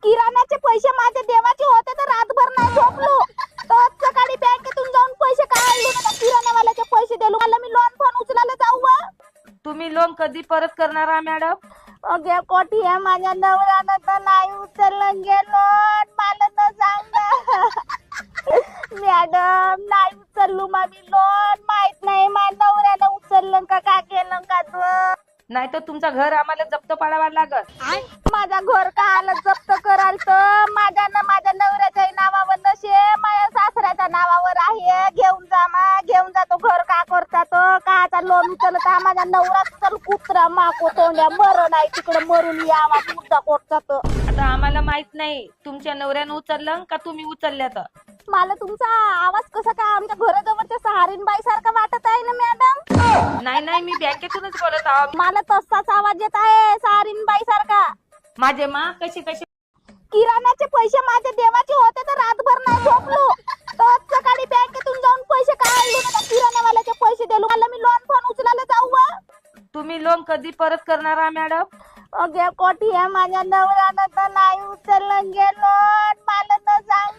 किराण्याचे पैसे माझे देवाचे होते तर रातभर नाही झोपलो. तर सकाळी बँकेतून जाऊन पैसे काढले ना किराण्यावाल्याचे पैसे दिलो. मला मी लोन फोन उचलायला जाऊ वा. तुम्ही लोन कधी परत करणार आ मॅडम? अगे कोठी आहे माझ्या नवऱ्यानं तर नाही उचललं गेलो. मला तर सांग मॅडम नाही उचललो मी लोन. माहित नाही माझ्या नवऱ्यानं उचललं का काय केलं का तू. नाही तर तुमचं घर आम्हाला जप्त पाडावा लागल. माझा घर काल जप्त कराल तर माझ्या नवऱ्याच्या नावावर नसे माझ्या सासऱ्याच्या नावावर आहे. घेऊन जातो घर का करता तो काचा लोन उचलत माझ्या नवरा चल कुत्रा माको तोंड्या मरण आहे तिकडे मरून यावा मुद्दा कोटचा तो. आता आम्हाला माहित नाही तुमच्या नवऱ्यानं उचललं का तुम्ही उचलल्या तर. मला तुमचा आवाज कसा का आमच्या घराजवळच्या सहारीन बाई सारखा वाटत आहे ना मॅडम. नाही मी बँकेतूनच बोलत आहो. मला तसाच आवाज येत आहे सहारीन बाई सारखा. माझे मा कशी किराण्याचे पैसे माझे देवाचे होते तर रातभर नाही झोपलो. तर सकाळी बँकेतून जाऊन पैसे काढले ना किराण्यावाल्याचे पैसे दिलो. मला मी लोन फोन उचलायला जाऊ वा. तुम्ही लोन कधी परत करणार आ मॅडम? अगे कोठी आहे माझ्या नवऱ्यानं तर नाही उचललं गेलो. मला तर सांग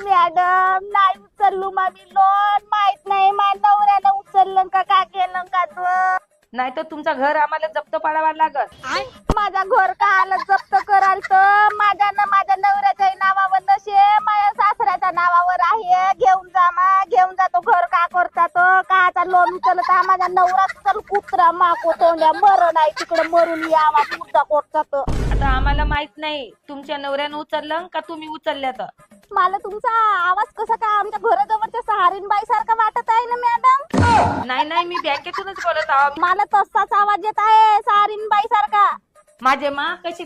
मॅडम नाही उचललो मी लोन. माहित नाही माझ्या नवऱ्यानं उचललं का काय केलं का तू. नाही तर तुमचं घर आम्हाला जप्त पाडावा लागल. माझा घर काल जप्त कराल तर माझ्या नवऱ्याच्या नावावर नसे माझ्या सासऱ्याच्या नावावर आहे. घेऊन जातो घर का करता तो काचा लोन उचलत माझ्या नवरा चल कुत्रा माको तोंड्या मरण आहे तिकडे मरून यावा मुद्दा कोटचा तो. आता आम्हाला माहित नाही तुमच्या नवऱ्यानं उचललं का तुम्ही उचलल्या तर. मला तुमचा आवाज कसा का आमच्या घराजवळच्या सहारीन बाई सारखा वाटत आहे ना मॅडम. नाही मी बँकेतूनच बोलत आहो. मला तसाच आवाज येत आहे सहारीन बाई सारखा. माझे मा कशी